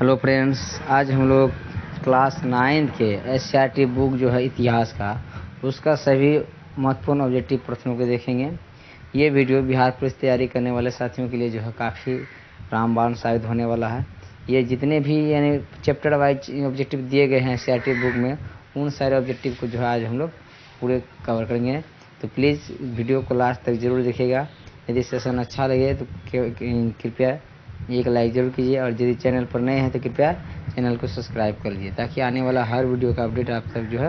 Hello friends, आज हम लोग क्लास 9 के एससीईआरटी बुक जो है इतिहास का, उसका सभी महत्वपूर्ण ऑब्जेक्टिव प्रश्नों को देखेंगे। ये वीडियो बिहार पुलिस तैयारी करने वाले साथियों के लिए जो है काफ़ी रामबाण साबित होने वाला है। ये जितने भी यानी चैप्टर वाइज ऑब्जेक्टिव दिए गए हैं एससीईआरटी बुक में, उन सारे ऑब्जेक्टिव को जो है आज हम लोग पूरे कवर करेंगे। तो प्लीज़ वीडियो को लास्ट तक ज़रूर देखिएगा। यदि सेशन अच्छा लगे तो कृपया एक लाइक जरूर कीजिए, और यदि चैनल पर नए हैं तो कृपया चैनल को सब्सक्राइब कर लीजिए, ताकि आने वाला हर वीडियो का अपडेट आप तक जो है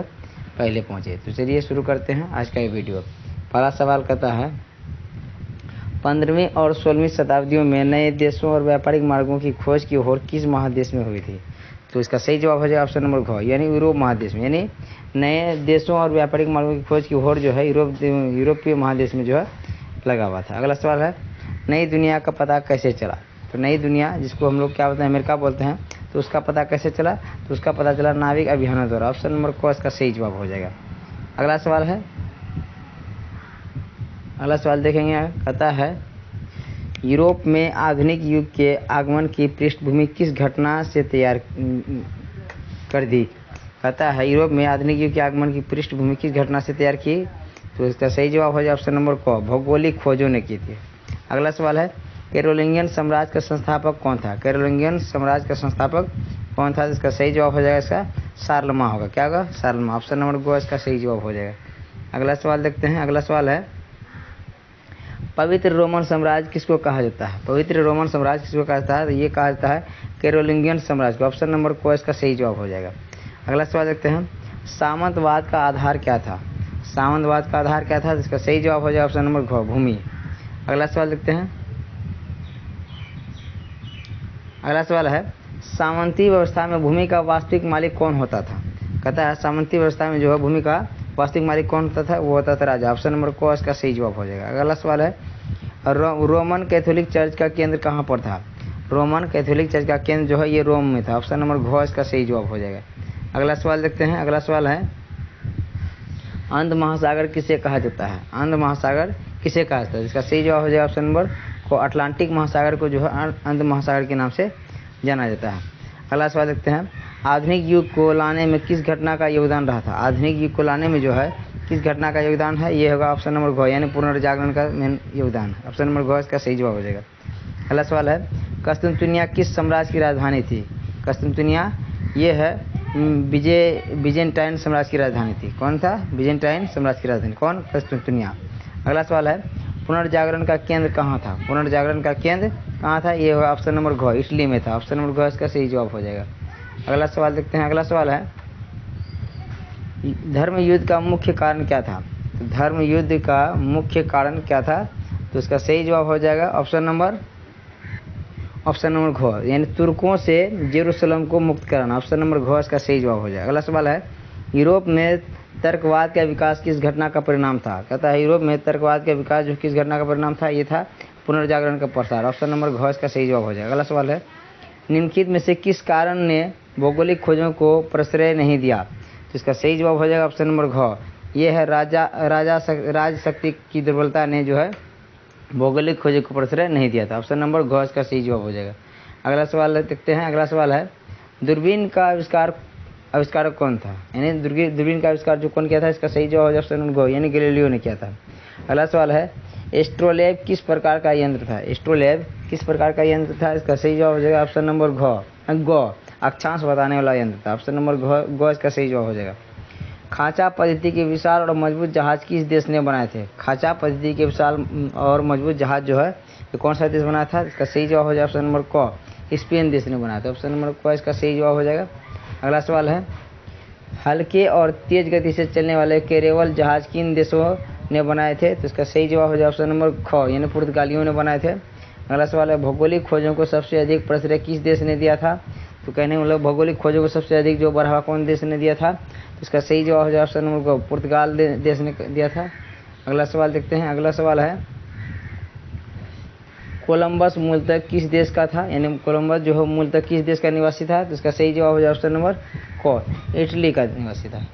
पहले पहुंचे। तो चलिए शुरू करते हैं आज का ये वीडियो। पहला सवाल कहता है, 15वीं और 16वीं शताब्दियों में नए देशों और व्यापारिक मार्गों की खोज की होड़ किस महादेश में हुई थी? तो इसका सही जवाब हो जाएगा ऑप्शन नंबर घ, यानी यूरोप महादेश में। यानी नए देशों और व्यापारिक मार्गों की खोज की होड़ जो है यूरोपीय महादेश में जो है लगा हुआ था। अगला सवाल है, नई दुनिया का पता कैसे चला? तो नई दुनिया, जिसको हम लोग क्या बोलते हैं, अमेरिका बोलते हैं, तो उसका पता कैसे चला? तो उसका पता चला नाविक अभियानों द्वारा। ऑप्शन नंबर क इसका सही जवाब हो जाएगा। अगला सवाल देखेंगे, कहता है, यूरोप में आधुनिक युग के आगमन की पृष्ठभूमि किस घटना से तैयार कर दी? कहता है, यूरोप में आधुनिक युग के आगमन की पृष्ठभूमि किस घटना से तैयार की? तो इसका सही जवाब हो जाए ऑप्शन नंबर क, भौगोलिक खोजों ने की थी। अगला सवाल है, कैरोलिंगियन साम्राज्य का संस्थापक कौन था? कैरोलिंगियन साम्राज्य का संस्थापक कौन था? इसका सही जवाब हो जाएगा इसका शार्लमा होगा। क्या होगा? शार्लमा। ऑप्शन नंबर ग इसका सही जवाब हो जाएगा। अगला सवाल देखते हैं। अगला सवाल है, पवित्र रोमन साम्राज्य किसको कहा जाता है? पवित्र रोमन साम्राज्य किसको कहा जाता है? तो ये कहा जाता है कैरोलिंगियन साम्राज्य को। ऑप्शन नंबर क इसका सही जवाब हो जाएगा। अगला सवाल देखते हैं, सामंतवाद का आधार क्या था? सामंतवाद का आधार क्या था? इसका सही जवाब हो जाएगा ऑप्शन नंबर घ, भूमि। अगला सवाल देखते हैं। अगला सवाल है, सामंती व्यवस्था में भूमि का वास्तविक मालिक कौन होता था? कहता है, सामंती व्यवस्था में जो है भूमि का वास्तविक मालिक कौन होता था? वो होता था राजा। ऑप्शन नंबर क इसका सही जवाब हो जाएगा। अगला सवाल है, रोमन कैथोलिक चर्च का केंद्र कहाँ पर था? रोमन कैथोलिक चर्च का केंद्र जो है ये रोम में था। ऑप्शन नंबर घ इसका सही जवाब हो जाएगा। अगला सवाल देखते हैं। अगला सवाल है, अंध महासागर किसे कहा जाता है? अंध महासागर किसे कहा जाता है? इसका सही जवाब हो जाएगा ऑप्शन नंबर को, अटलांटिक महासागर को जो है अंध महासागर के नाम से जाना जाता है। अगला सवाल देखते हैं, आधुनिक युग को लाने में किस घटना का योगदान रहा था? आधुनिक युग को लाने में जो है किस घटना का योगदान है? ये होगा ऑप्शन नंबर घ, यानी पुनर्जागरण का मेन योगदान है। ऑप्शन नंबर घ इसका सही जवाब हो जाएगा। अगला सवाल है, कस्तुनतुनिया किस साम्राज्य की राजधानी थी? कस्तुनतुनिया ये है बिजेंटाइन साम्राज्य की राजधानी थी। कौन था? बिजेंटाइन साम्राज्य की राजधानी कौन? कस्तुनतुनिया। अगला सवाल है, पुनर्जागरण का केंद्र कहाँ था? पुनर्जागरण का केंद्र कहाँ था? ये होगा ऑप्शन नंबर घ, इटली में था। ऑप्शन नंबर घ इसका सही जवाब हो जाएगा। अगला सवाल देखते हैं। अगला सवाल है, धर्म युद्ध का मुख्य कारण क्या था? तो धर्म युद्ध का मुख्य कारण क्या था? तो इसका सही जवाब हो जाएगा ऑप्शन नंबर घ, यानी तुर्कों से जेरूसलम को मुक्त कराना। ऑप्शन नंबर घ इसका सही जवाब हो जाएगा। अगला सवाल है, यूरोप में तर्कवाद का विकास किस घटना का परिणाम था? कहता है, यूरोप में तर्कवाद का विकास जो किस घटना का परिणाम था? ये था पुनर्जागरण का प्रसार। ऑप्शन नंबर घ इसका सही जवाब हो जाएगा। अगला सवाल है, निम्नलिखित में से किस कारण ने भौगोलिक खोजों को प्रश्रय नहीं दिया? तो इसका सही जवाब हो जाएगा ऑप्शन नंबर घ, ये है राज शक्ति की दुर्बलता ने जो है भौगोलिक खोजों को प्रश्रय नहीं दिया था। ऑप्शन नंबर घ इसका सही जवाब हो जाएगा। अगला सवाल देखते हैं। अगला सवाल है, दूरबीन का आविष्कारक कौन था? यानी दूरबीन का आविष्कार जो कौन किया था? इसका सही जवाब हो जाएगा ऑप्शन नंबर घ, यानी गैलीलियो ने किया था। अगला सवाल है, एस्ट्रोलैब किस प्रकार का यंत्र था? एस्ट्रोलैब किस प्रकार का यंत्र था? इसका सही जवाब हो जाएगा ऑप्शन नंबर ग, अक्षांश बताने वाला यंत्र था। ऑप्शन नंबर ग इसका सही जवाब हो जाएगा। खांचा पद्धति के विशाल और मजबूत जहाज किस देश ने बनाए थे? खांचा पद्धति के विशाल और मजबूत जहाज जो है तो कौन सा देश बनाया था? इसका सही जवाब हो जाएगा ऑप्शन नंबर क, स्पेन देश ने बनाया था। ऑप्शन नंबर क इसका सही जवाब हो जाएगा। अगला सवाल है, हल्के और तेज गति से चलने वाले कैरेवल जहाज किन देशों ने बनाए थे? तो इसका सही जवाब हो जाएगा ऑप्शन नंबर ख, यानी पुर्तगालियों ने बनाए थे। अगला सवाल है, भौगोलिक खोजों को सबसे अधिक प्रश्रय किस देश ने दिया था? तो कहने मतलब भौगोलिक खोजों को सबसे अधिक जो बढ़ावा कौन देश ने दिया था? तो इसका सही जवाब हो जाएगा ऑप्शन नंबर ग, पुर्तगाल देश ने दिया था। अगला सवाल देखते हैं। अगला सवाल है, कोलंबस मूलतः किस देश का था? यानी कोलंबस जो है मूलतः किस देश का निवासी था? तो इसका सही जवाब हो जाएगा ऑप्शन नंबर क, इटली का निवासी था।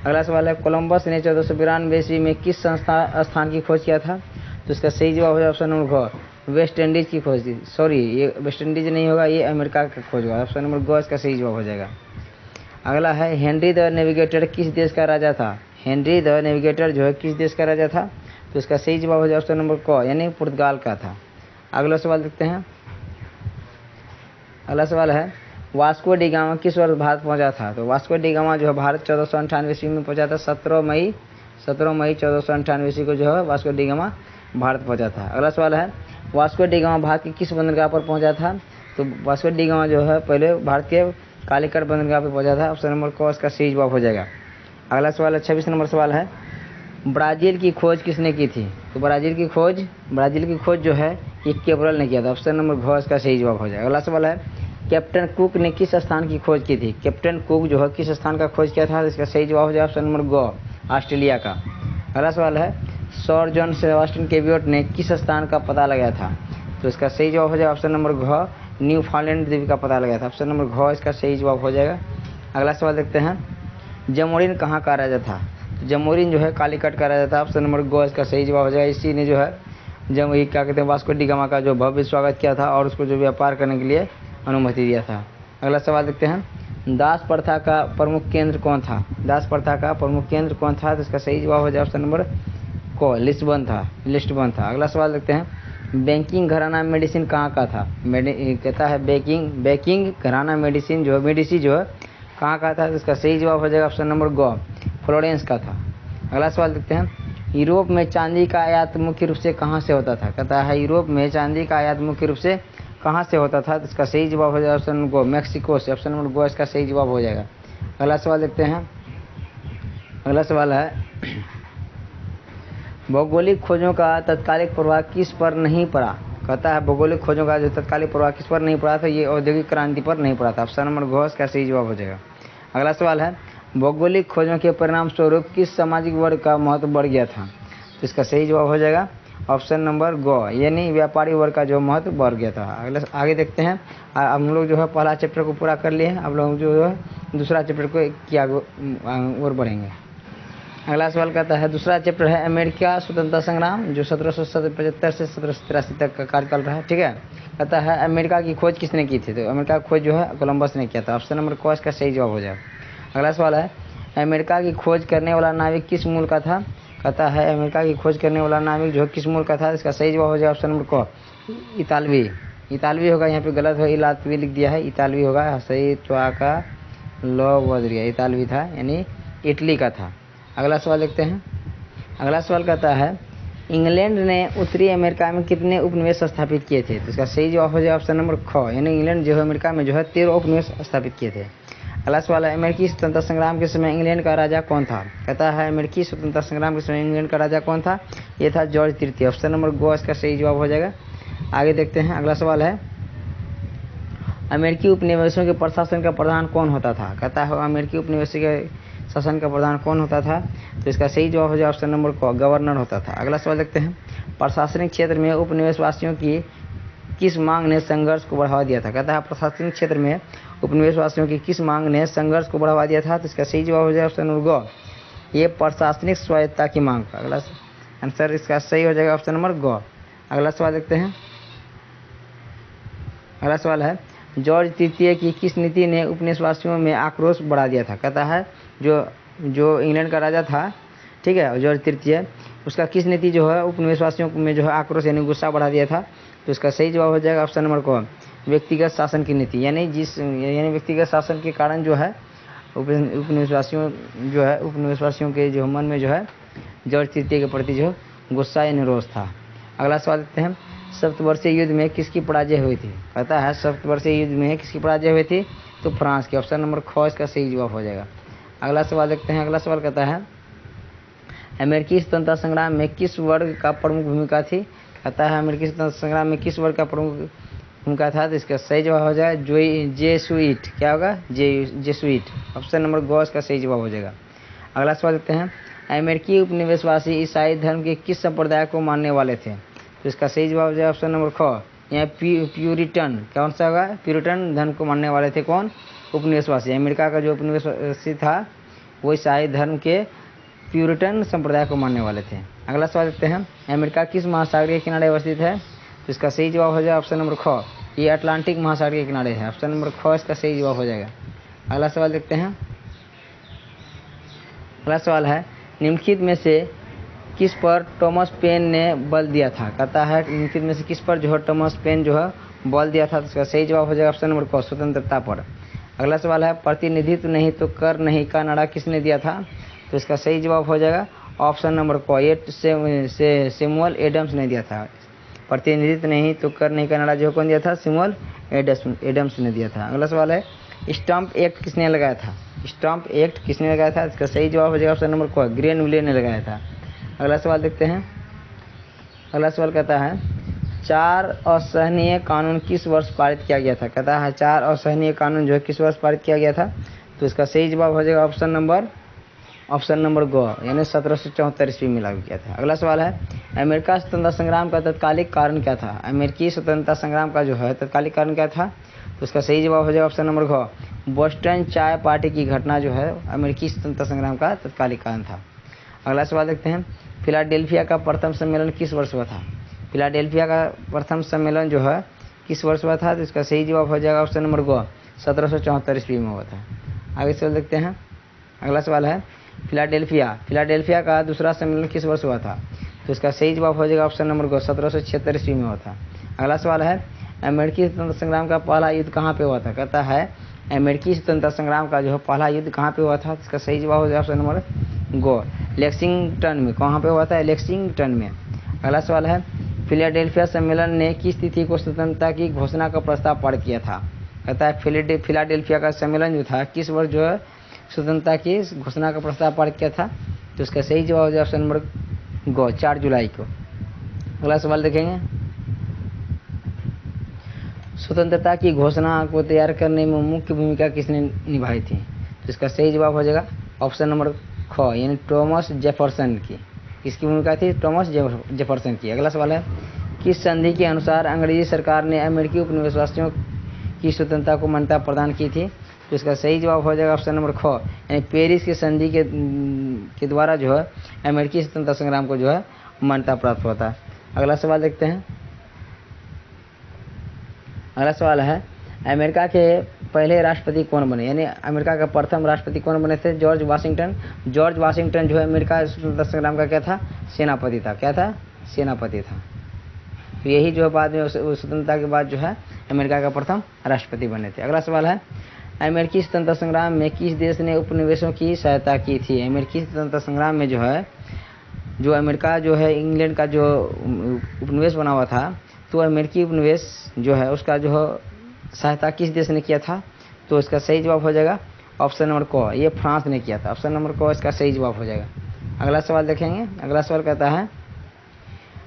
अगला सवाल है, कोलंबस ने 1492 ईस्वी में किस स्थान की खोज किया था? तो इसका सही जवाब हो जाएगा ऑप्शन नंबर घ, वेस्ट इंडीज की खोज थी, सॉरी ये वेस्ट इंडीज नहीं होगा, ये अमेरिका का खोज हुआ। ऑप्शन नंबर ग इसका सही जवाब हो जाएगा। अगला है हेनरी द नेविगेटर किस देश का राजा था? हेनरी द नेविगेटर जो है किस देश का राजा था? तो इसका सही जवाब हो जाएगा ऑप्शन नंबर क, यानी पुर्तगाल का था। अगला सवाल देखते हैं। अगला सवाल है वास्को डी गामा किस वर्ष भारत पहुंचा था? तो वास्को डी गामा जो है भारत 1498 ईस्वी में पहुंचा था। 17 मई 1498 ईस्वी को जो है वास्को डी गामा भारत पहुंचा था। अगला सवाल है वास्को डी गामा भारत के किस बंदरगाह पर पहुंचा था? तो वास्को डी गामा जो है पहले भारत के कालीकट बंदरगाह पर पहुंचा था। ऑप्शन नंबर क इसका सही जवाब हो जाएगा। अगला सवाल है 26 नंबर सवाल है ब्राज़ील की खोज किसने की थी? तो ब्राज़ील की खोज जो है ये केपरल ने किया था। ऑप्शन नंबर घ इसका सही जवाब हो जाएगा। अगला सवाल है कैप्टन कुक ने किस स्थान की खोज की थी? कैप्टन कुक जो है किस स्थान का खोज किया था? इसका सही जवाब हो जाएगा ऑप्शन नंबर ग, ऑस्ट्रेलिया का। अगला सवाल है सर जॉन सेबास्टियन केवियोट ने किस स्थान का पता लगाया था? तो इसका सही जवाब हो जाएगा ऑप्शन नंबर घ, न्यू फाउंडलैंड द्वीप का पता लगाया था। ऑप्शन नंबर घ इसका सही जवाब हो जाएगा। अगला सवाल देखते हैं जमोरिन कहाँ का राजा था? तो जमोरिन जो है कालीकट का राजा था। ऑप्शन नंबर ग इसका सही जवाब हो जाएगा। इसी ने जो है जब ये क्या कहते हैं वास्को डी गामा का जो भव्य स्वागत किया था और उसको जो व्यापार करने के लिए अनुमति दिया था। अगला सवाल देखते हैं दास प्रथा का प्रमुख केंद्र कौन था? दास प्रथा का प्रमुख केंद्र कौन था? तो इसका सही जवाब हो जाए ऑप्शन नंबर को, लिस्बन था। अगला सवाल देखते हैं बैंकिंग घराना मेडिसिन कहाँ का था? कहता है बैंकिंग घराना मेडिसिन जो है कहाँ का था? तो इसका सही जवाब हो जाएगा ऑप्शन नंबर ग, फ्लोरेंस का था। अगला सवाल देखते हैं यूरोप में चांदी का आयात मुख्य रूप से कहाँ से होता था? कहता है यूरोप में चांदी का आयात मुख्य रूप से कहाँ से होता था? तो इसका सही जवाब हो जाएगा ऑप्शन नंबर ग, मैक्सिको से। ऑप्शन नंबर ग इसका सही जवाब हो जाएगा। अगला सवाल देखते हैं। अगला सवाल है भौगोलिक खोजों का तत्कालिक प्रभाव किस पर नहीं पड़ा? कहता है भौगोलिक खोजों का जो तत्कालिक प्रभाव किस पर नहीं पड़ा था? ये औद्योगिक क्रांति पर नहीं पड़ा था। ऑप्शन नंबर घ इसका सही जवाब हो जाएगा। अगला सवाल है भौगोलिक खोजों के परिणाम स्वरूप किस सामाजिक वर्ग का महत्व बढ़ गया था? तो इसका सही जवाब हो जाएगा ऑप्शन नंबर ग, यानी व्यापारी वर्ग का जो महत्व बढ़ गया था। आगे देखते हैं। हम लोग जो है पहला चैप्टर को पूरा कर लिए हैं, अब लोग जो है दूसरा चैप्टर को की ओर बढ़ेंगे। अगला सवाल कहता है दूसरा चैप्टर है अमेरिका स्वतंत्रता संग्राम जो 1775 से 1783 तक का कार्यकाल रहा है। ठीक है, कहता है अमेरिका की खोज किसने की थी? तो अमेरिका की खोज जो है कोलंबस ने किया था। ऑप्शन नंबर क इसका सही जवाब हो जाएगा। अगला सवाल है अमेरिका की खोज करने वाला नाविक किस मूल का था? कहता है अमेरिका की खोज करने वाला नाविक जो किस मूल का था? इसका सही जवाब हो जाएगा ऑप्शन नंबर क, इतालवी होगा। यहाँ पे गलत हो, इलातवी लिख दिया है, इतालवी होगा। सही का लॉ बदल गया, इतालवी था यानी इटली का था। अगला सवाल देखते हैं। अगला सवाल कहता है इंग्लैंड ने उत्तरी अमेरिका में कितने उपनिवेश स्थापित किए थे? तो इसका सही जवाब हो जाएगा ऑप्शन नंबर ख, यानी इंग्लैंड जो है अमेरिका में जो है 13 उपनिवेश स्थापित किए थे। अगला सवाल है अमेरिकी स्वतंत्रता संग्राम के समय इंग्लैंड का राजा कौन था? कहता है अमेरिकी स्वतंत्रता संग्राम के समय इंग्लैंड का राजा कौन था? ये था जॉर्ज तृतीय। ऑप्शन नंबर ग इसका सही जवाब हो जाएगा। आगे देखते हैं। अगला सवाल है अमेरिकी उपनिवेशों के प्रशासन का प्रधान कौन होता था? कहता है अमेरिकी उपनिवेशों के शासन का प्रधान कौन होता था? तो इसका सही जवाब हो जाएगा ऑप्शन नंबर क, गवर्नर होता था। अगला सवाल देखते हैं प्रशासनिक क्षेत्र में उपनिवेशवासियों की किस मांग ने संघर्ष को बढ़ावा दिया था? कहता है प्रशासनिक क्षेत्र में उपनिवेशवासियों की किस मांग ने संघर्ष को बढ़ावा दिया था? तो इसका सही जवाब हो जाएगा ऑप्शन नंबर ग, ये प्रशासनिक स्वायत्तता की मांग का। अगला आंसर इसका सही हो जाएगा ऑप्शन नंबर ग। अगला सवाल देखते हैं। अगला सवाल है जॉर्ज तृतीय की किस नीति ने उपनिवेशवासियों में आक्रोश बढ़ा दिया था? कहता है जो इंग्लैंड का राजा था, ठीक है, जॉर्ज तृतीय, उसका किस नीति जो है उपनिवेशवासियों में जो है आक्रोश यानी गुस्सा बढ़ा दिया था? तो इसका सही जवाब हो जाएगा ऑप्शन नंबर क, व्यक्तिगत शासन की नीति, यानी व्यक्तिगत शासन के कारण जो है उपनिवेशवासियों के जो मन में जो है जॉर्ज तृतीय के प्रति जो गुस्सा या निरोध था। अगला सवाल देखते हैं सप्तवर्षीय युद्ध में किसकी पराजय हुई थी? कहता है सप्तवर्षीय युद्ध में किसकी पराजय हुई थी? तो फ्रांस की। ऑप्शन नंबर ख इसका सही जवाब हो जाएगा। अगला सवाल देखते हैं। अगला सवाल कहता है अमेरिकी स्वतंत्रता संग्राम में किस वर्ग का प्रमुख भूमिका थी? कहता है अमेरिकी स्वतंत्रता संग्राम में किस वर्ग का प्रमुख भूमिका था? तो इसका सही जवाब हो जाएगा जेसुइट। क्या होगा? जेसुइट। ऑप्शन नंबर ग इसका सही जवाब हो जाएगा। अगला सवाल देखते हैं अमेरिकी उपनिवेशवासी ईसाई धर्म के किस संप्रदाय को मानने वाले थे? तो इसका सही जवाब हो जाएगा ऑप्शन नंबर ख, यहाँ प्यूरिटन। कौन सा होगा? प्यूरिटन धर्म को मानने वाले थे कौन? उपनिवेशवासी। अमेरिका का जो उपनिवेशवासी था वो ईसाई धर्म के प्यूरिटन संप्रदाय को मानने वाले थे। अगला सवाल देखते हैं अमेरिका किस महासागर के किनारे अवस्थित है? तो इसका सही जवाब हो जाएगा ऑप्शन नंबर ख, ये अटलांटिक महासागर के किनारे है। ऑप्शन नंबर ख इसका सही जवाब हो जाएगा। अगला सवाल देखते हैं। अगला सवाल है निम्नलिखित में से किस पर थॉमस पेन ने बल दिया था। कहता है निम्नलिखित में से किस पर जो है थॉमस पेन जो है बल दिया था, तो इसका सही जवाब हो जाएगा ऑप्शन नंबर क, स्वतंत्रता पर। अगला सवाल है प्रतिनिधित्व नहीं तो कर नहीं का नारा किसने दिया था, तो इसका सही जवाब हो जाएगा ऑप्शन नंबर क, ये सैमुअल एडम्स ने दिया था। प्रतिनिधित्व नहीं तो कर नहीं का नारा जो कौन दिया था, सैमुअल एडम्स ने दिया था। अगला सवाल है स्टाम्प एक्ट किसने लगाया था। स्टाम्प एक्ट किसने लगाया था, इसका सही जवाब हो जाएगा ऑप्शन नंबर क, ग्रेनविले ने लगाया था। अगला सवाल देखते हैं। अगला सवाल कहता है 4 असहनीय कानून किस वर्ष पारित किया गया था। कहता है 4 असहनीय कानून जो है किस वर्ष पारित किया गया था, तो इसका सही जवाब हो जाएगा ऑप्शन नंबर ग, यानी 1774 ईस्वी में लागू किया था। अगला सवाल है अमेरिका स्वतंत्रता संग्राम का तत्कालिक कारण क्या था। अमेरिकी स्वतंत्रता संग्राम का जो है तत्कालिक कारण क्या था, तो इसका सही जवाब हो जाएगा ऑप्शन नंबर घ, बोस्टन चाय पार्टी की घटना जो है अमेरिकी स्वतंत्रता संग्राम का तत्कालिक कारण था। अगला सवाल देखते हैं फिलाडेल्फिया का प्रथम सम्मेलन किस वर्ष हुआ था। फिलाडेल्फिया का प्रथम सम्मेलन जो है किस वर्ष हुआ था, तो इसका सही जवाब हो जाएगा ऑप्शन नंबर ग, 1774 ईस्वी में हुआ था। आगे सवाल देखते हैं। अगला सवाल है फिलाडेल्फिया का दूसरा सम्मेलन किस वर्ष हुआ था, तो इसका सही जवाब हो जाएगा ऑप्शन नंबर ग, 1776 ईस्वी में हुआ था। अगला सवाल है अमेरिकी स्वतंत्रता संग्राम का पहला युद्ध कहाँ पे हुआ था। कहता है अमेरिकी स्वतंत्रता संग्राम का जो है पहला युद्ध कहाँ पे हुआ था, इसका सही जवाब हो जाएगा ऑप्शन नंबर ग, लेक्सिंगटन में। कहाँ पे हुआ था, लेक्सिंगटन में। अगला सवाल है फिलाडेल्फिया सम्मेलन ने किस तिथि को स्वतंत्रता की घोषणा का प्रस्ताव पारित किया था। कहता है फिलाडेल्फिया का सम्मेलन जो था किस वर्ष जो है स्वतंत्रता की घोषणा का प्रस्ताव पारित किया था, तो इसका सही जवाब हो जाएगा ऑप्शन नंबर ग, 4 जुलाई को। अगला सवाल देखेंगे स्वतंत्रता की घोषणा को तैयार करने में मुख्य भूमिका किसने निभाई थी, तो इसका सही जवाब हो जाएगा ऑप्शन नंबर ख, यानी थॉमस जेफरसन की। किसकी भूमिका थी, थॉमस जेफरसन की। अगला सवाल है किस संधि के अनुसार अंग्रेजी सरकार ने अमेरिकी उपनिवेशवासियों की स्वतंत्रता को मान्यता प्रदान की थी, तो इसका सही जवाब हो जाएगा ऑप्शन नंबर ख, यानी पेरिस की संधि के द्वारा जो है अमेरिकी स्वतंत्रता संग्राम को जो है मान्यता प्राप्त हुआ था। अगला सवाल देखते हैं। अगला सवाल है अमेरिका के पहले राष्ट्रपति कौन बने, यानी अमेरिका का प्रथम राष्ट्रपति कौन बने थे, जॉर्ज वाशिंगटन। जॉर्ज वाशिंगटन जो है अमेरिका स्वतंत्रता संग्राम का क्या था, सेनापति था। क्या था, सेनापति था। तो यही जो है बाद में स्वतंत्रता के बाद जो है अमेरिका का प्रथम राष्ट्रपति बने थे। अगला सवाल है अमेरिकी स्वतंत्रता संग्राम में किस देश ने उपनिवेशों की सहायता की थी। अमेरिकी स्वतंत्रता संग्राम में जो है जो अमेरिका जो है इंग्लैंड का जो उपनिवेश बना हुआ था, तो अमेरिकी उपनिवेश जो है उसका जो है सहायता किस देश ने किया था, तो इसका सही जवाब हो जाएगा ऑप्शन नंबर क, ये फ्रांस ने किया था। ऑप्शन नंबर क इसका सही जवाब हो जाएगा। अगला सवाल देखेंगे। अगला सवाल कहता है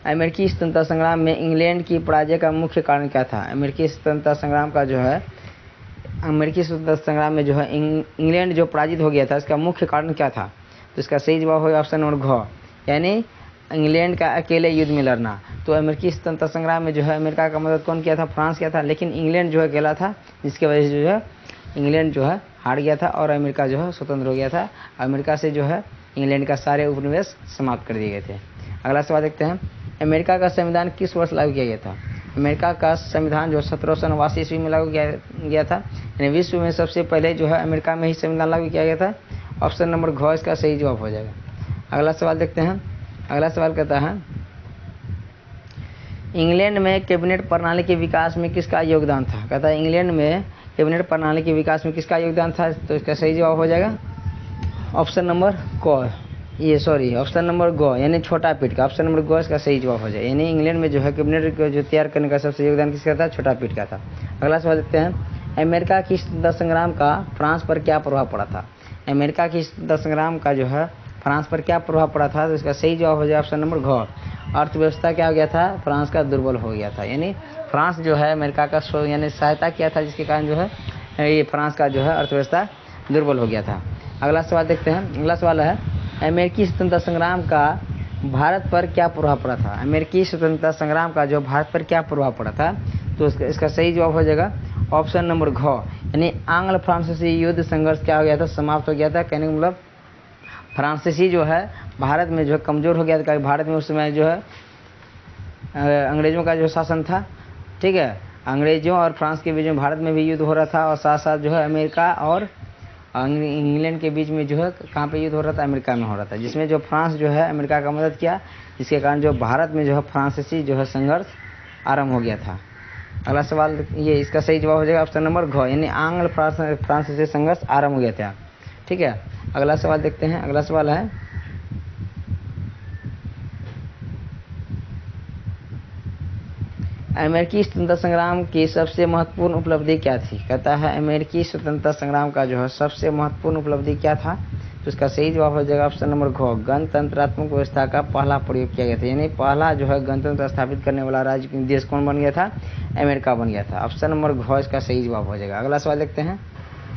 अमेरिकी स्वतंत्रता संग्राम में इंग्लैंड की पराजय का मुख्य कारण क्या था। अमेरिकी स्वतंत्रता संग्राम का जो है अमेरिकी स्वतंत्रता संग्राम में जो है इंग्लैंड जो पराजित हो गया था, इसका मुख्य कारण क्या था, तो इसका सही जवाब होगा ऑप्शन नंबर घ, यानी इंग्लैंड का अकेले युद्ध में लड़ना। तो अमेरिकी स्वतंत्रता संग्राम में जो है अमेरिका का मदद कौन किया था, फ्रांस किया था, लेकिन इंग्लैंड जो है अकेला था, जिसकी वजह से जो है इंग्लैंड जो है हार गया था और अमेरिका जो है स्वतंत्र हो गया था। अमेरिका से जो है इंग्लैंड का सारे उपनिवेश समाप्त कर दिए गए थे। अगला सवाल देखते हैं अमेरिका का संविधान किस वर्ष लागू किया गया था। अमेरिका का संविधान जो 1789 ईस्वी में लागू किया गया था, यानी विश्व में सबसे पहले जो है अमेरिका में ही संविधान लागू किया गया था। ऑप्शन नंबर घ इसका सही जवाब हो जाएगा। अगला सवाल देखते हैं। अगला सवाल कहता है इंग्लैंड में कैबिनेट प्रणाली के विकास में किसका योगदान था। कहता है इंग्लैंड में कैबिनेट प्रणाली के विकास में किसका योगदान था, तो इसका सही जवाब हो जाएगा ऑप्शन नंबर ऑप्शन नंबर ग, यानी छोटा पीठ का। ऑप्शन नंबर ग इसका सही जवाब हो जाएगा, यानी इंग्लैंड में जो है कैबिनेट को जो तैयार करने का सबसे योगदान किसका था, छोटा पीठ का था। अगला सवाल देखते हैं अमेरिका की स्वतंत्रता संग्राम का फ्रांस पर क्या प्रभाव पड़ा था। अमेरिका की स्वतंत्रता संग्राम का जो है फ्रांस पर क्या प्रभाव पड़ा था, तो इसका सही जवाब हो जाएगा ऑप्शन नंबर घ, अर्थव्यवस्था क्या हो गया था, फ्रांस का दुर्बल हो गया था। यानी फ्रांस जो है अमेरिका का यानी सहायता किया था, जिसके कारण जो है ये फ्रांस का जो है अर्थव्यवस्था दुर्बल हो गया था। अगला सवाल देखते हैं। अगला सवाल है अमेरिकी स्वतंत्रता संग्राम का भारत पर क्या प्रभाव पड़ा था। अमेरिकी स्वतंत्रता संग्राम का जो भारत पर क्या प्रभाव पड़ा था, तो इसका सही जवाब हो जाएगा ऑप्शन नंबर घ, यानी आंग्ल फ्रांसीसी युद्ध संघर्ष क्या हो गया था, समाप्त हो गया था। कहने का मतलब फ्रांसीसी जो है भारत में जो है कमजोर हो गया था। भारत में उस समय जो है अंग्रेज़ों का जो शासन था, ठीक है। अंग्रेज़ों और फ्रांस के बीच में भारत में भी युद्ध हो रहा था, और साथ साथ जो है अमेरिका और इंग्लैंड के बीच में जो है कहाँ पे युद्ध हो रहा था, अमेरिका में हो रहा था, जिसमें जो फ्रांस जो है अमेरिका का मदद किया, जिसके कारण जो भारत में जो है फ्रांसीसी जो है संघर्ष आरंभ हो गया था। अगला सवाल, ये इसका सही जवाब हो जाएगा ऑप्शन नंबर घ, यानी आंग्ल फ्रांसीसी संघर्ष आरंभ हो गया था, ठीक है। अगला सवाल देखते हैं। अगला सवाल है, अमेरिकी स्वतंत्रता संग्राम की सबसे महत्वपूर्ण उपलब्धि क्या थी? कहता है अमेरिकी स्वतंत्रता संग्राम का जो है सबसे महत्वपूर्ण उपलब्धि क्या था? तो इसका सही जवाब हो जाएगा ऑप्शन नंबर घ, गणतंत्रात्मक व्यवस्था का पहला प्रयोग किया गया था, यानी पहला जो है गणतंत्र स्थापित करने वाला राज्य देश कौन बन गया था? अमेरिका बन गया था। ऑप्शन नंबर घ इसका सही जवाब हो जाएगा। अगला सवाल देखते हैं।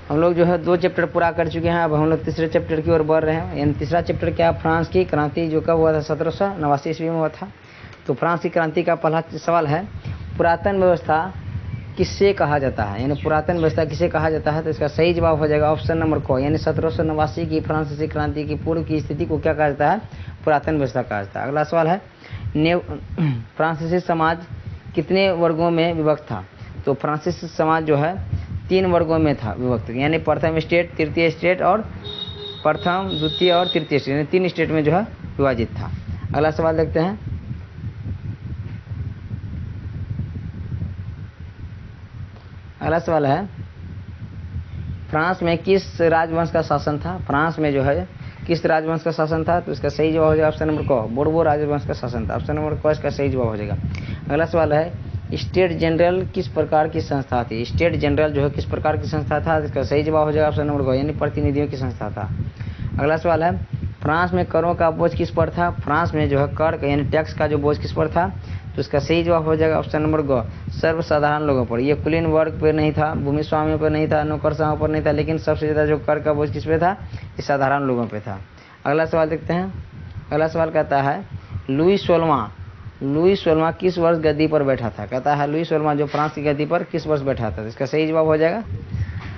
हम लोग जो है 2 चैप्टर पूरा कर चुके हैं, अब हम लोग तीसरे चैप्टर की ओर बढ़ रहे हैं। यानी तीसरा चैप्टर क्या? फ्रांस की क्रांति, जो कब हुआ था? 1789 ईस्वी में हुआ था। तो फ्रांस की क्रांति का पहला सवाल है, पुरातन व्यवस्था किससे कहा जाता है? यानी पुरातन व्यवस्था किसे कहा जाता है? तो इसका सही जवाब हो जाएगा ऑप्शन नंबर क, यानी 1789 की फ्रांसीसी क्रांति की पूर्व की स्थिति को क्या कहा जाता है? पुरातन व्यवस्था कहा जाता है। अगला सवाल है, फ्रांसीसी समाज कितने वर्गों में विभक्त था? तो फ्रांसीसी समाज जो है 3 वर्गों में था विभक्त, यानी प्रथम स्टेट, तृतीय स्टेट और प्रथम, द्वितीय और तृतीय स्टेट, यानी 3 स्टेट में जो है विभाजित था। अगला सवाल देखते हैं। अगला सवाल है, फ्रांस में किस राजवंश का शासन था? फ्रांस में जो है किस राजवंश का शासन था? तो इसका सही जवाब हो जाएगा ऑप्शन नंबर क, बोर्बो राजवंश का शासन था। ऑप्शन नंबर क इसका सही जवाब हो जाएगा। अगला सवाल है, स्टेट जनरल किस प्रकार की संस्था थी? स्टेट जनरल जो है किस प्रकार की संस्था था? इसका सही जवाब हो जाएगा ऑप्शन नंबर ग, यानी प्रतिनिधियों की संस्था था। अगला सवाल है, फ्रांस में करों का बोझ किस पर था? फ्रांस में जो है कर यानी टैक्स का जो बोझ किस पर था? तो इसका सही जवाब हो जाएगा ऑप्शन नंबर ग, सर्वसाधारण लोगों पर। ये कुलीन वर्ग पर नहीं था, भूमि स्वामियों पर नहीं था, नौकरशाहों पर नहीं था, लेकिन सबसे ज़्यादा जो कर का बोझ किस पे था? इस साधारण लोगों पे था। अगला सवाल देखते हैं। अगला सवाल कहता है, लुई 16वां किस वर्ष गद्दी पर बैठा था? कहता है लुई 16वां जो फ्रांस की गद्दी पर किस वर्ष बैठा था? तो इसका सही जवाब हो जाएगा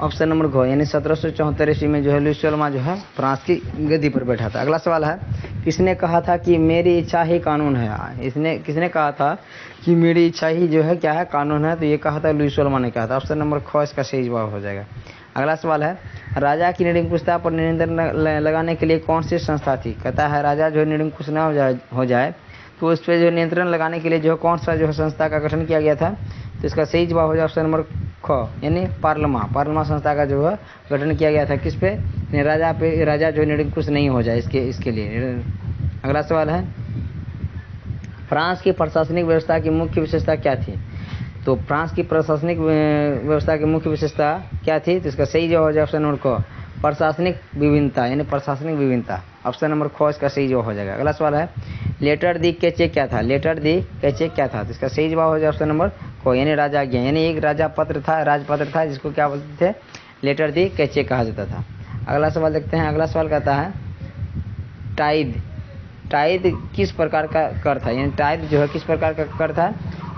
ऑप्शन नंबर घ, यानी 1774 ईस्वी में जो है लुई 16वां जो है फ्रांस की गद्दी पर बैठा था। अगला सवाल है, किसने कहा था कि मेरी इच्छा ही कानून है? किसने कहा था कि मेरी इच्छा ही जो है क्या है? कानून है। तो ये कहा था लुई 16वां ने कहा था। ऑप्शन नंबर ख इसका सही जवाब हो जाएगा। अगला सवाल है, राजा की निरंकुशता पर नियंत्रण लगाने के लिए कौन सी संस्था थी? कहता है राजा जो निरंकुश न हो जाए तो उस पर जो नियंत्रण लगाने के लिए जो कौन सा जो है संस्था का गठन किया गया था? तो इसका सही जवाब हो जाए ऑप्शन नंबर ख, यानी पार्लमा संस्था का जो है गठन किया गया था। किस पे? राजा जो निरंकुश नहीं हो जाए इसके लिए। अगला सवाल है, फ्रांस की प्रशासनिक व्यवस्था की मुख्य विशेषता क्या थी? तो फ्रांस की प्रशासनिक व्यवस्था की मुख्य विशेषता क्या थी? तो इसका सही जवाब हो जाए ऑप्शन नंबर क, प्रशासनिक विभिन्नता, यानी प्रशासनिक विभिन्नता। ऑप्शन नंबर ख इसका सही जवाब हो जाएगा। अगला सवाल है, लेटर दी कैचे क्या था? लेटर दी कैचे क्या था? तो इसका सही जवाब हो जाए ऑप्शन नंबर क, यानी राजाज्ञा, यानी एक राजपत्र था जिसको क्या बोलते थे? लेटर दी कैचे कहा जाता था। अगला सवाल देखते हैं। अगला सवाल कहता है, टाइद किस प्रकार का कर था? यानी टाइद जो है किस प्रकार का कर था?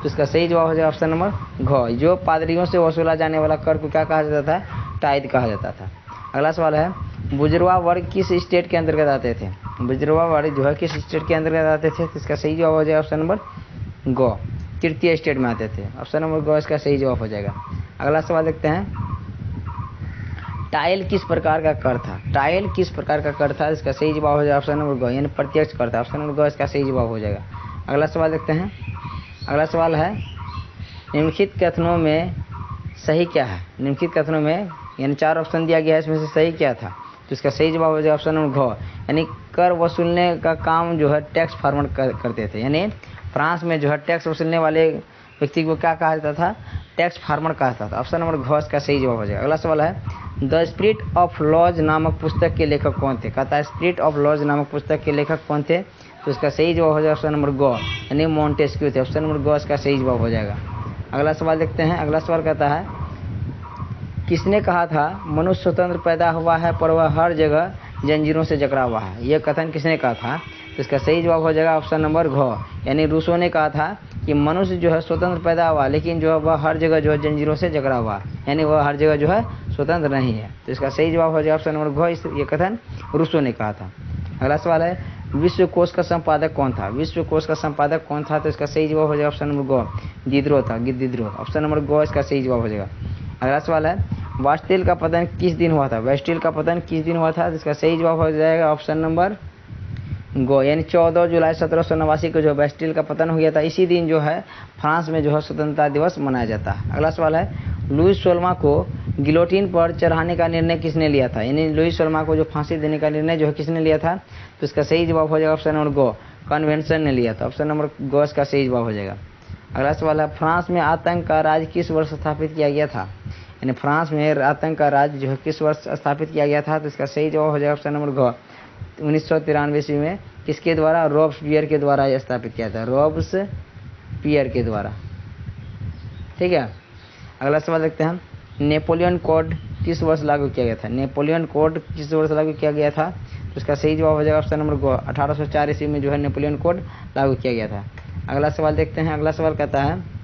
तो इसका सही जवाब हो जाएगा ऑप्शन नंबर घ, जो पादरियों से वसूला जाने वाला कर को क्या कहा जाता था? टाइद कहा जाता था। अगला सवाल है, बुजरवा वर्ग किस स्टेट के अंतर्गत आते थे? बुजरवा वर्ग जो है किस स्टेट के अंतर्गत आते थे? तो इसका सही जवाब हो जाएगा ऑप्शन नंबर ग, तृतीय स्टेट में आते थे। ऑप्शन नंबर ग इसका सही जवाब हो जाएगा। अगला सवाल देखते हैं, टाइल किस प्रकार का कर था? टाइल किस प्रकार का कर था? इसका सही जवाब हो जाएगा ऑप्शन नंबर ग, यानी प्रत्यक्ष कर था। ऑप्शन नंबर ग इसका सही जवाब हो जाएगा। अगला सवाल देखते हैं। अगला सवाल है, निम्नलिखित कथनों में सही क्या है? निम्नलिखित कथनों में यानी 4 ऑप्शन दिया गया है, इसमें से सही क्या था? तो इसका सही जवाब हो जाएगा ऑप्शन नंबर घ, यानी कर वसूलने का काम जो है टैक्स फार्मर करते थे। यानी फ्रांस में जो है टैक्स वसूलने वाले व्यक्ति को क्या कहा जाता था? टैक्स फार्मर कहा जाता था। ऑप्शन नंबर घ इसका सही जवाब हो जाएगा। अगला सवाल है, द स्पिरिट ऑफ लॉज नामक पुस्तक के लेखक कौन थे? कहता है स्पिरिट ऑफ लॉज नामक पुस्तक के लेखक कौन थे? तो इसका सही जवाब हो जाएगा ऑप्शन नंबर ग, यानी मोंटेस्क्यू थे। ऑप्शन नंबर ग इसका सही जवाब हो जाएगा। अगला सवाल देखते हैं। अगला सवाल कहता है, किसने कहा था मनुष्य स्वतंत्र पैदा हुआ है पर वह हर जगह जंजीरों से जकड़ा हुआ है? यह कथन किसने कहा था? तो इसका सही जवाब हो जाएगा ऑप्शन नंबर घ, यानी रूसो ने कहा था कि मनुष्य जो है स्वतंत्र पैदा हुआ, लेकिन जो है वह हर जगह जो है जंजीरों से जकड़ा हुआ, यानी वह हर जगह जो है स्वतंत्र नहीं है। तो इसका सही जवाब हो जाएगा ऑप्शन नंबर घ, ये कथन रूसो ने कहा था। अगला सवाल है, विश्व कोश का संपादक कौन था? विश्व कोश का संपादक कौन था? तो इसका सही जवाब हो जाएगा ऑप्शन नंबर गो, दिद्रो था, दिद्रो। ऑप्शन नंबर गो इसका सही जवाब हो जाएगा। अगला सवाल है बास्टिल का पतन किस दिन हुआ था? बास्टिल का पतन किस दिन हुआ था? तो इसका सही जवाब हो जाएगा ऑप्शन नंबर गो, यानी 14 जुलाई 1789 को जो बास्टिल का पतन हो गया था, इसी दिन जो है फ्रांस में जो है स्वतंत्रता दिवस मनाया जाता है। अगला सवाल है लुईस 16 को गिलोटिन पर चढ़ाने का निर्णय किसने लिया था? यानी लुईस 16 को जो फांसी देने का निर्णय जो है किसने लिया था? तो इसका सही जवाब हो जाएगा ऑप्शन नंबर गो, कन्वेंशन ने लिया था। ऑप्शन नंबर गो इसका सही जवाब हो जाएगा। अगला सवाल है फ्रांस में आतंक का राज किस वर्ष स्थापित किया गया था? यानी फ्रांस में आतंक का राज जो है किस वर्ष स्थापित किया गया था? तो इसका सही जवाब हो जाएगा ऑप्शन नंबर गो, 1993 ईस्वी में। किसके द्वारा? रॉब्सपियर के द्वारा यह स्थापित किया था, रॉब्सपियर के द्वारा। ठीक है। अगला सवाल देखते हैं नेपोलियन कोड किस वर्ष लागू किया गया था? नेपोलियन कोड किस वर्ष लागू किया गया था? तो इसका सही जवाब हो जाएगा ऑप्शन नंबर गो, 1804 ईस्वी में जो है नेपोलियन कोड लागू किया गया था। अगला सवाल देखते हैं। अगला सवाल कहता है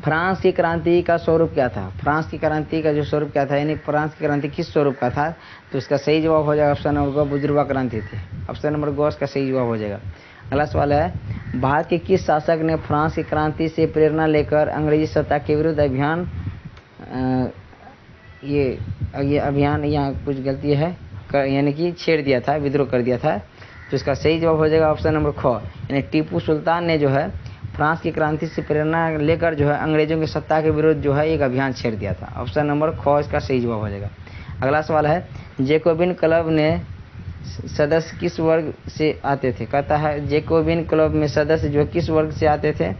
फ्रांस की क्रांति का स्वरूप क्या था? फ्रांस की क्रांति का जो स्वरूप क्या था, यानी फ्रांस की क्रांति किस स्वरूप का था? तो इसका सही जवाब हो जाएगा ऑप्शन नंबर गो, बुजुर्गा क्रांति थी। ऑप्शन नंबर गो इसका सही जवाब हो जाएगा। अगला सवाल है भारत के किस शासक ने फ्रांस की क्रांति से प्रेरणा लेकर अंग्रेजी सत्ता के विरुद्ध अभियान ये अभियान यहाँ कुछ गलती है यानी कि छेड़ दिया था, विद्रोह कर दिया था? तो इसका सही जवाब हो जाएगा ऑप्शन नंबर ख, यानी टीपू सुल्तान ने जो है फ्रांस की क्रांति से प्रेरणा लेकर जो है अंग्रेजों की सत्ता के विरुद्ध जो है एक अभियान छेड़ दिया था। ऑप्शन नंबर ख इसका सही जवाब हो जाएगा। अगला सवाल है जैकोबिन क्लब ने सदस्य किस वर्ग से आते थे? कहता है जैकोबिन क्लब में सदस्य जो किस वर्ग से आते थे?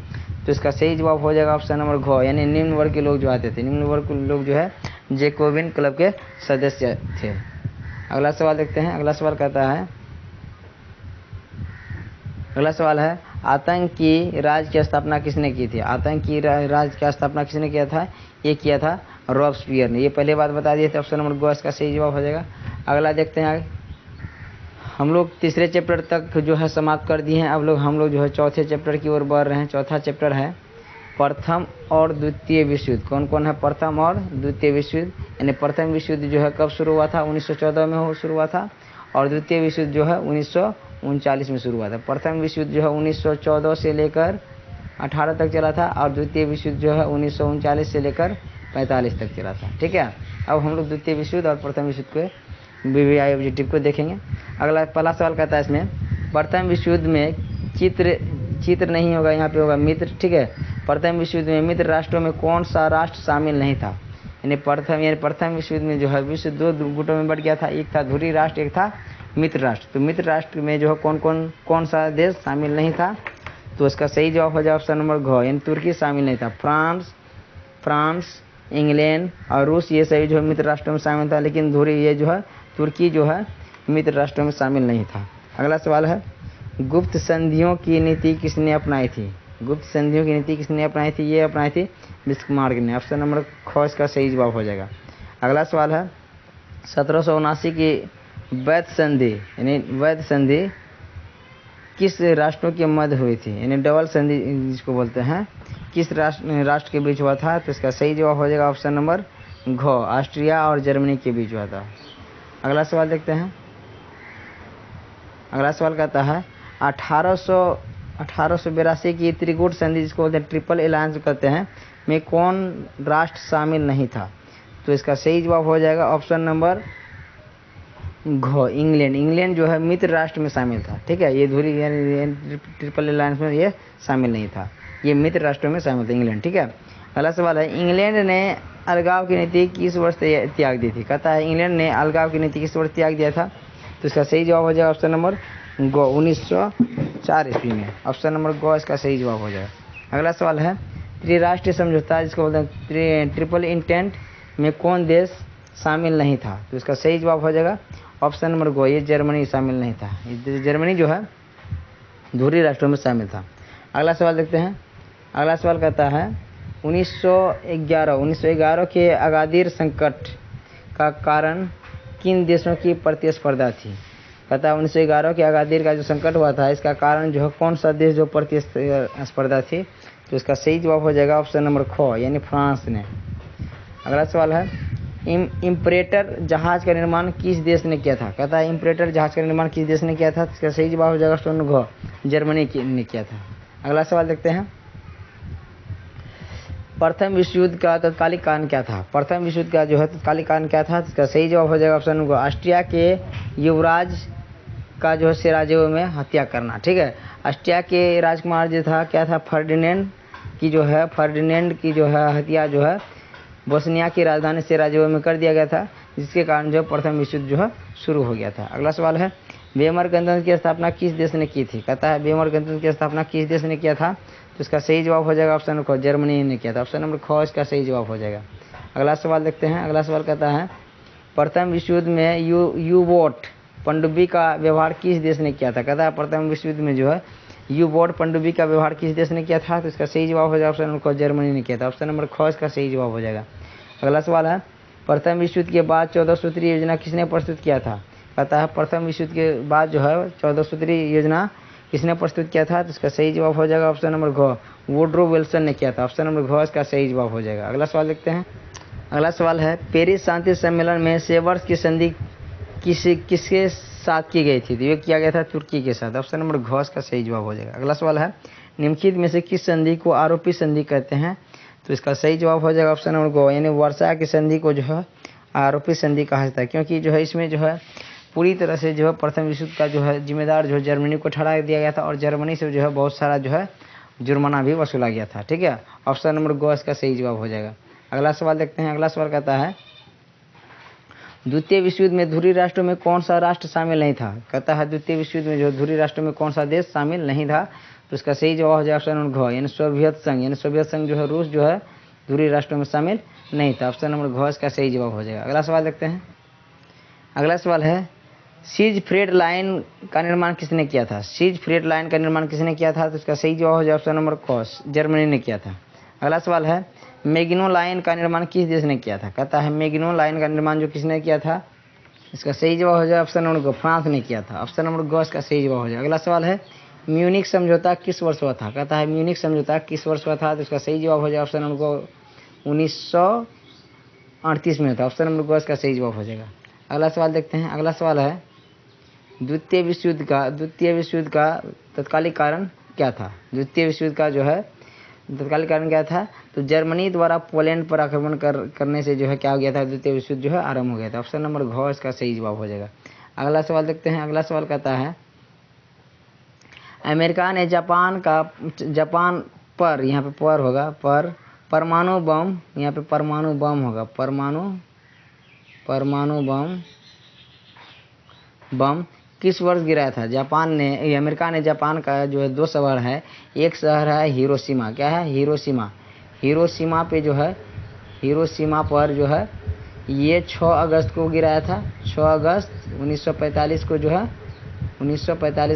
तो इसका सही जवाब हो जाएगा ऑप्शन नंबर घ, यानी निम्न वर्ग के लोग जो आते थे। निम्न वर्ग के लोग जो है जैकोबिन क्लब के सदस्य थे। अगला सवाल देखते हैं। अगला सवाल कहता है अगला सवाल है आतंकी राज की स्थापना किसने की थी? आतंकी राज की स्थापना किसने किया था? ये किया था रॉब्सपियर ने। ये पहले बात बता दिए थे। ऑप्शन नंबर गो इसका सही जवाब हो जाएगा। अगला देखते हैं आगे। हम लोग तीसरे चैप्टर तक जो है समाप्त कर दिए हैं। अब हम लोग जो है चौथे चैप्टर की ओर बढ़ रहे हैं। चौथा चैप्टर है प्रथम और द्वितीय विश्व युद्ध। कौन कौन है प्रथम और द्वितीय विश्व युद्ध? यानी प्रथम विश्व युद्ध जो है कब शुरू हुआ था? 1914 में शुरू हुआ था। और द्वितीय विश्व युद्ध जो है 1939 में शुरू हुआ था। प्रथम विश्व युद्ध जो है 1914 से लेकर 18 तक चला था और द्वितीय विश्व युद्ध जो है 1939 से लेकर 45 तक चला था। ठीक है। अब हम लोग द्वितीय विश्व युद्ध और प्रथम विश्व युद्ध के बीवीआई ऑब्जेक्टिव को देखेंगे। अगला पहला सवाल कहता है इसमें प्रथम विश्व युद्ध में चित्र नहीं होगा, यहाँ पे होगा मित्र। ठीक है। प्रथम विश्व युद्ध में मित्र राष्ट्रों में कौन सा राष्ट्र शामिल नहीं था? यानी प्रथम विश्व युद्ध में जो है विश्व दो गुटों में बढ़ गया था। एक था ध्रुवीय राष्ट्र, एक था मित्र राष्ट्र। तो मित्र राष्ट्र में जो है कौन सा देश शामिल नहीं था? तो इसका सही जवाब हो जाए ऑप्शन नंबर घ, यानी तुर्की शामिल नहीं था। फ्रांस, इंग्लैंड और रूस ये सभी जो है मित्र राष्ट्रों में शामिल था, लेकिन ध्रुवीय ये जो है तुर्की जो है मित्र राष्ट्रों में शामिल नहीं था। अगला सवाल है गुप्त संधियों की नीति किसने अपनाई थी? गुप्त संधियों की नीति किसने अपनाई थी? ये अपनाई थी बिस्मार्क ने। ऑप्शन नंबर ख इसका सही जवाब हो जाएगा। अगला सवाल है 1779 की वैध संधि यानी वैध संधि किस राष्ट्रों के मध्य हुई थी? यानी डबल संधि जिसको बोलते हैं, किस राष्ट्र के बीच हुआ था? तो इसका सही जवाब हो जाएगा ऑप्शन नंबर घ, ऑस्ट्रिया और जर्मनी के बीच हुआ था। अगला सवाल देखते हैं। अगला सवाल कहता है 1882 की त्रिकूट संधि जिसको बोलते हैं ट्रिपल अलायंस कहते हैं में कौन राष्ट्र शामिल नहीं था? तो इसका सही जवाब हो जाएगा ऑप्शन नंबर घ, इंग्लैंड। इंग्लैंड जो है मित्र राष्ट्र में शामिल था। ठीक है। ये ट्रिपल अलायंस में ये शामिल नहीं था, ये मित्र राष्ट्रों में शामिल था इंग्लैंड। ठीक है। अगला सवाल है इंग्लैंड ने अलगाव की नीति किस वर्ष त्याग दी थी? कहता है इंग्लैंड ने अलगाव की नीति किस वर्ष त्याग दिया था? तो इसका सही जवाब हो जाएगा ऑप्शन नंबर गो, 1904 ईस्वी में। ऑप्शन नंबर गो इसका सही जवाब हो जाएगा। अगला सवाल है त्रिराष्ट्रीय समझौता जिसको बोलते हैं ट्रिपल इंटेंट में कौन देश शामिल नहीं था? तो इसका सही जवाब हो जाएगा ऑप्शन नंबर गो, ये जर्मनी शामिल नहीं था। जर्मनी जो है ध्रुवीय राष्ट्रों में शामिल था। अगला सवाल देखते हैं। अगला सवाल कहता है 1911 के अगादिर संकट का कारण किन देशों की प्रतिस्पर्धा थी? कहता है 1911 के अगादिर का जो संकट हुआ था इसका कारण जो है कौन सा देश जो प्रतिस्पर्धा थी? तो इसका सही जवाब हो जाएगा ऑप्शन नंबर ख, यानी फ्रांस ने। अगला सवाल है इम्परेटर जहाज का निर्माण किस देश ने किया था? कहता है इम्परेटर जहाज का निर्माण किस देश ने किया था? इसका सही जवाब हो जाएगा ऑप्शन घ, जर्मनी ने किया था। अगला सवाल देखते हैं। प्रथम विश्व युद्ध का तत्कालिक कारण क्या था? प्रथम विश्व युद्ध का जो है तत्कालिक कारण क्या था? इसका सही जवाब हो जाएगा ऑप्शन घ, ऑस्ट्रिया के युवराज का जो है सेराजेवो में हत्या करना। ठीक है, ऑस्ट्रिया के राजकुमार जो था क्या था? फर्डिनेंड की जो है हत्या जो है बोस्निया की राजधानी सेराजेवो में कर दिया गया था, जिसके कारण जो प्रथम विश्व युद्ध जो है शुरू हो गया था। अगला सवाल है, वेमर गणतंत्र की स्थापना किस देश ने की थी? कहता है वेमर गणतंत्र की स्थापना किस देश ने किया था? तो इसका सही जवाब हो जाएगा ऑप्शन ख, जर्मनी ने किया था। ऑप्शन नंबर ख इसका सही जवाब हो जाएगा। अगला सवाल देखते हैं। अगला सवाल कहता है प्रथम विश्व युद्ध में यू बोट पनडुब्बी का व्यवहार किस देश ने किया था? कहता है प्रथम विश्व युद्ध में जो है यू बोट पनडुब्बी का व्यवहार किस देश ने किया था? तो इसका सही जवाब हो जाएगा ऑप्शन नंबर ख, जर्मनी ने किया था। ऑप्शन नंबर ख इसका सही जवाब हो जाएगा। अगला सवाल है प्रथम विश्व युद्ध के बाद 14 सूत्रीय योजना किसने प्रस्तुत किया था? कहता है प्रथम विश्व युद्ध के बाद जो है 14 सूत्रीय योजना किसने प्रस्तुत किया था? तो इसका सही जवाब हो जाएगा ऑप्शन नंबर घ, वुडरो विल्सन ने किया था। ऑप्शन नंबर घ इसका सही जवाब हो जाएगा। अगला सवाल देखते हैं। अगला सवाल है पेरिस शांति सम्मेलन में सेवर्स की संधि किसके साथ की गई थी? तो ये किया गया था तुर्की के साथ। ऑप्शन नंबर घ इसका सही जवाब हो जाएगा। अगला सवाल है निम्नलिखित में से किस संधि को आरोपी संधि कहते हैं? तो इसका सही जवाब हो जाएगा ऑप्शन नंबर ग, यानी वर्षा की संधि को जो है आरोपी संधि कहा जाता है, क्योंकि जो है इसमें जो है पूरी तरह से जो है प्रथम विश्व युद्ध का जो है जिम्मेदार जो है जर्मनी को ठहरा दिया गया था और जर्मनी से जो है बहुत सारा जो है जुर्माना भी वसूला गया था। ठीक है, ऑप्शन नंबर ग इसका सही जवाब हो जाएगा। अगला सवाल देखते हैं। अगला सवाल कहता है द्वितीय विश्व युद्ध में धुरी राष्ट्रों में कौन सा राष्ट्र शामिल नहीं था? कहता है द्वितीय विश्व युद्ध में जो धुरी राष्ट्रों में कौन सा देश शामिल नहीं था? तो इसका सही जवाब हो जाएगा ऑप्शन नंबर घ, यानी सोवियत संघ। यानी सोवियत संघ जो है रूस जो है धुरी राष्ट्रों में शामिल नहीं था। ऑप्शन नंबर घ इसका सही जवाब हो जाएगा। अगला सवाल देखते हैं। अगला सवाल है सीज फ्रेट लाइन का निर्माण किसने किया था? सीज फ्रेट लाइन का निर्माण किसने किया था? तो इसका सही जवाब हो जाएगा ऑप्शन नंबर क, जर्मनी ने किया था। अगला सवाल है मैगिनो लाइन का निर्माण किस देश ने किया था? कहता है मैगिनो लाइन का निर्माण जो किसने किया था? इसका सही जवाब हो जाएगा ऑप्शन नंबर ग, फ्रांस ने किया था। ऑप्शन नंबर ग इसका सही जवाब हो जाएगा। अगला सवाल है म्यूनिक समझौता किस वर्ष हुआ था? कहता है म्यूनिक समझौता किस वर्ष हुआ था? तो इसका सही जवाब हो जाएगा ऑप्शन नंबर ग, 1938 में था। ऑप्शन नंबर ग इसका सही जवाब हो जाएगा। अगला सवाल देखते हैं। अगला सवाल है द्वितीय विश्व युद्ध का तत्कालिक कारण क्या था? द्वितीय विश्व युद्ध का जो है तत्कालिक कारण क्या था? तो जर्मनी द्वारा पोलैंड पर आक्रमण करने से जो है क्या हो गया था? द्वितीय विश्व युद्ध जो है आरंभ हो गया था। ऑप्शन नंबर घ इसका सही जवाब हो जाएगा। अगला सवाल देखते हैं। अगला सवाल कहता है अमेरिका ने जापान पर, यहाँ पे पर होगा पर परमाणु बम, यहाँ पे परमाणु बम होगा, परमाणु बम किस वर्ष गिराया था? अमेरिका ने जापान का जो है 2 शहर है, एक शहर है हिरोशिमा। क्या है? हिरोशिमा पे जो है हिरोशिमा पर जो है ये 6 अगस्त को गिराया था। 6 अगस्त 1945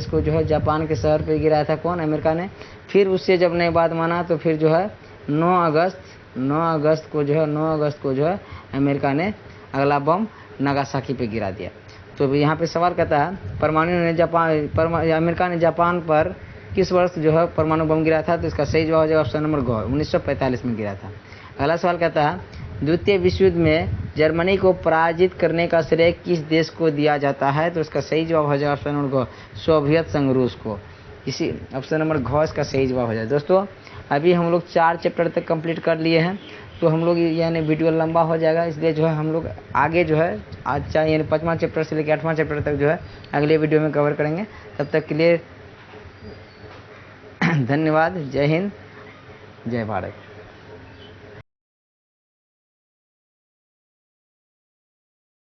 को जो है जापान के शहर पे गिराया था। कौन? अमेरिका ने। फिर उससे जब नहीं बात माना तो फिर जो है 9 अगस्त को जो है अमेरिका ने अगला बम नागासाकी पे गिरा दिया। तो यहाँ पे सवाल कहता है अमेरिका ने जापान पर किस वर्ष जो है परमाणु बम गिरा था? तो इसका सही जवाब हो जाएगा ऑप्शन नंबर ग, 1945 में गिरा था। अगला सवाल कहता है द्वितीय विश्व युद्ध में जर्मनी को पराजित करने का श्रेय किस देश को दिया जाता है? तो इसका सही जवाब हो जाएगा ऑप्शन नंबर घ, सोवियत संघ रूस को। इसी ऑप्शन नंबर घ इसका सही जवाब हो जाए। दोस्तों अभी हम लोग 4 चैप्टर तक कंप्लीट कर लिए हैं, तो हम लोग यानी वीडियो लंबा हो जाएगा, इसलिए जो है हम लोग आगे जो है आज यानी 5वां चैप्टर से लेकर 8वां चैप्टर तक जो है अगले वीडियो में कवर करेंगे। तब तक के लिए धन्यवाद। जय हिंद, जय भारत।